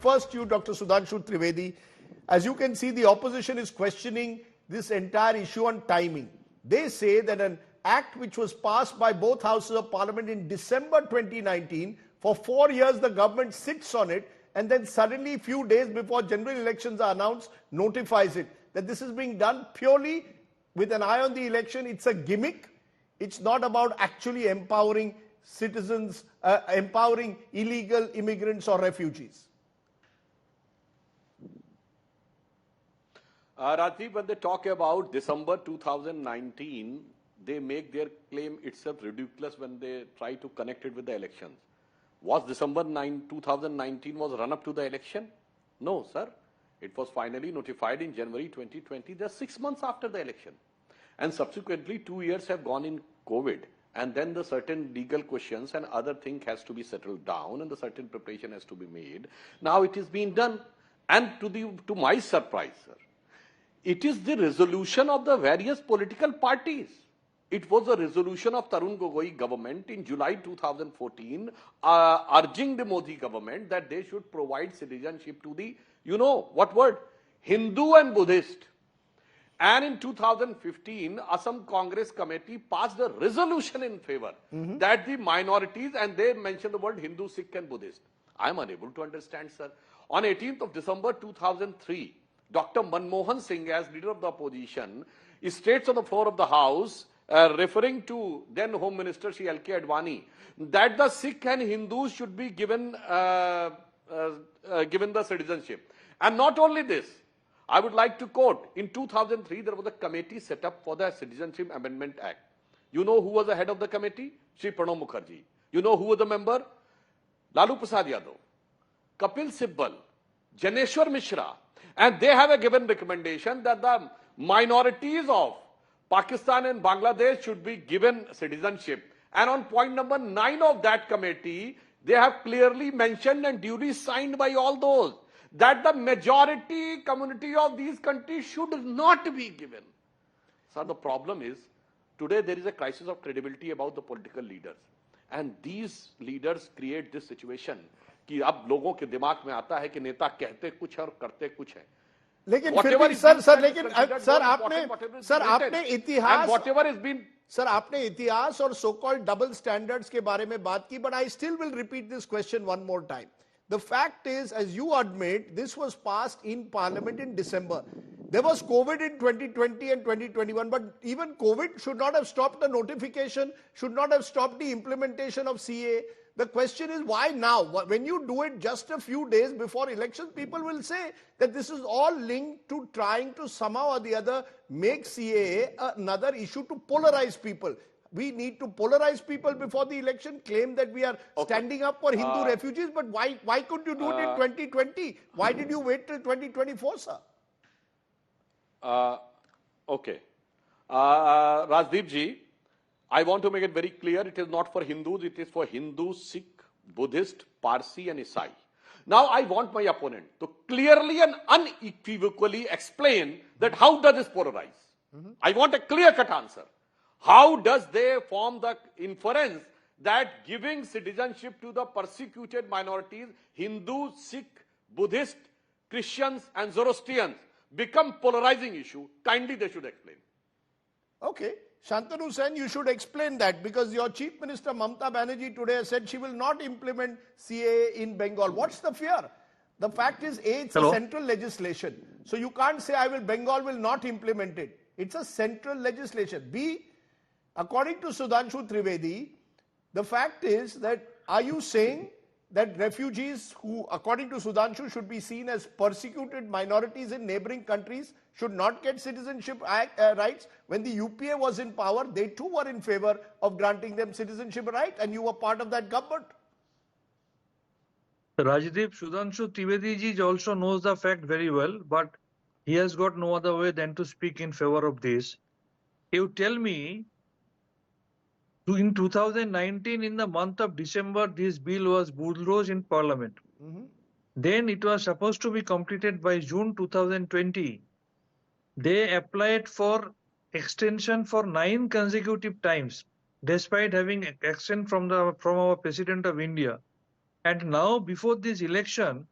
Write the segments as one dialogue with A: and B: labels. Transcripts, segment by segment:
A: First, you, Dr. Sudhanshu Trivedi. As you can see, the opposition is questioning this entire issue on timing. They say that an act which was passed by both houses of parliament in December 2019, for 4 years the government sits on it, and then suddenly, few days before general elections are announced, notifies it. That this is being done purely with an eye on the election. It's a gimmick. It's not about actually empowering citizens, empowering illegal immigrants or refugees.
B: Rajiv, when they talk about December 2019, they make their claim itself ridiculous when they try to connect it with the elections. Was December 2019 was run up to the election? No, sir. It was finally notified in January 2020. They're 6 months after the election. And subsequently, 2 years have gone in COVID. And then the certain legal questions and other thing has to be settled down and the certain preparation has to be made. Now it is being done. And to my surprise, sir, it is the resolution of the various political parties. It was a resolution of Tarun Gogoi government in July 2014 urging the Modi government that they should provide citizenship to the, you know, what word? Hindu and Buddhist. And in 2015, Assam Congress Committee passed a resolution in favor that the minorities, and they mentioned the word Hindu, Sikh and Buddhist. I am unable to understand, sir. On 18th of December 2003, Dr. Manmohan Singh, as leader of the opposition, states on the floor of the House, referring to then Home Minister Shri L.K. Advani, that the Sikh and Hindus should be given the citizenship. And not only this, I would like to quote, in 2003, there was a committee set up for the Citizenship Amendment Act. You know who was the head of the committee? Shri Pranab Mukherjee. You know who was the member? Lalu Prasad Yadav, Kapil Sibbal, Janeshwar Mishra. And they have a given recommendation that the minorities of Pakistan and Bangladesh should be given citizenship. And on point number 9 of that committee, they have clearly mentioned and duly signed by all those that the majority community of these countries should not be given. So the problem is, today there is a crisis of credibility about the political leaders. And these leaders create this situation कि अब लोगों के दिमाग में आता है कि नेता कहते कुछ है और करते कुछ है.
A: लेकिन फिर भी सर आपने इतिहास और सो कॉल्ड डबल स्टैंडर्ड्स के बारे में बात की, but I still will repeat this question one more time. The fact is, as you admit, this was passed in Parliament in December. There was COVID in 2020 and 2021, but even COVID should not have stopped the notification, should not have stopped the implementation of CAA. The question is, why now? When you do it just a few days before elections, people will say that this is all linked to trying to somehow or the other make CAA another issue to polarize people. We need to polarize people before the election, claim that we are standing up for Hindu refugees, but why couldn't you do it in 2020? Why did you wait till 2024, sir?
B: Okay. Rajdeep ji, I want to make it very clear, it is not for Hindus, it is for Hindu, Sikh, Buddhist, Parsi and Isai. Now I want my opponent to clearly and unequivocally explain that how does this polarize? I want a clear-cut answer. How does they form the inference that giving citizenship to the persecuted minorities, Hindus, Sikh, Buddhist, Christians and Zoroastrians become polarizing issue? Kindly they should explain.
A: Okay. Shantanu Sen, you should explain that, because your Chief Minister Mamata Banerjee today said she will not implement CAA in Bengal. What's the fear? The fact is, A, it's a central legislation. So you can't say Bengal will not implement it. It's a central legislation. B, according to Sudhanshu Trivedi, the fact is that, are you saying that refugees who, according to Sudhanshu, should be seen as persecuted minorities in neighboring countries should not get citizenship rights? When the UPA was in power, they too were in favor of granting them citizenship right, and you were part of that government.
C: Rajdeep, Sudhanshu Trivedi ji also knows the fact very well, but he has got no other way than to speak in favor of this. You tell me, in 2019, in the month of December, this bill was bulldozed in Parliament. Then it was supposed to be completed by June 2020. They applied for extension for 9 consecutive times, despite having extension from our President of India. And now, before this election,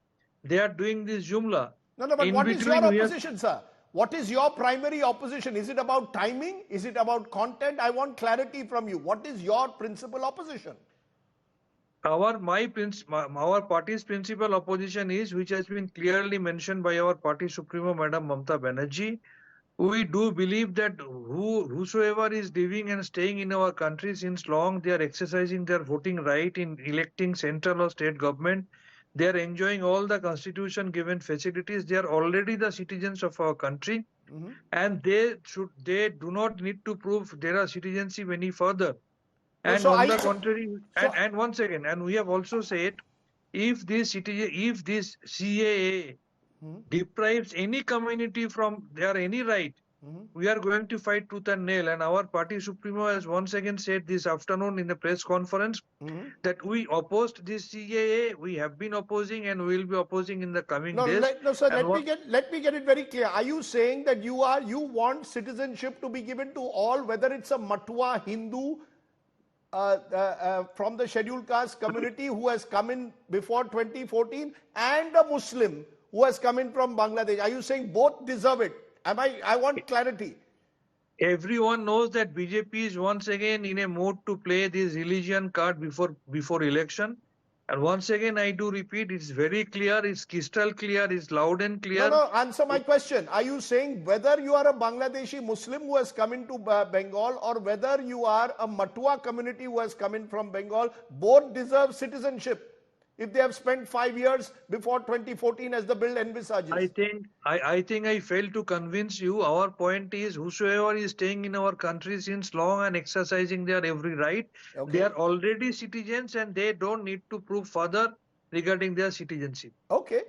C: they are doing this Jumla.
A: No, but
C: In
A: what is your
C: between, we have
A: opposition, sir? What is your primary opposition? Is it about timing? Is it about content? I want clarity from you. What is your principal opposition?
C: our party's principal opposition is, which has been clearly mentioned by our party supremo, Madam Mamata Banerjee. We do believe that whosoever is living and staying in our country since long, they are exercising their voting right in electing central or state government. They are enjoying all the constitution given facilities. They are already the citizens of our country, and they do not need to prove their citizenship any further.
A: No,
C: And
A: so
C: on
A: I,
C: the
A: so,
C: contrary,
A: so
C: and once again, and we have also said, if this CAA deprives any community from their any right, we are going to fight tooth and nail. And our party supremo has once again said this afternoon in the press conference that we opposed this CAA. We have been opposing and we will be opposing in the coming days.
A: no, sir.
C: And
A: Let me get it very clear. Are you saying that you want citizenship to be given to all, whether it's a Matwa Hindu from the scheduled caste community who has come in before 2014 and a Muslim who has come in from Bangladesh? Are you saying both deserve it? I want clarity.
C: everyone knows that BJP is once again in a mood to play this religion card before election. And once again, I do repeat, it's very clear, it's crystal clear, it's loud and clear.
A: No, answer my question. Are you saying whether you are a Bangladeshi Muslim who has come into Bengal or whether you are a Matua community who has come in from Bengal, both deserve citizenship if they have spent 5 years before 2014 as the bill envisages?
C: I think I failed to convince you. Our point is, whosoever is staying in our country since long and exercising their every right, they are already citizens and they don't need to prove further regarding their citizenship.
A: Okay.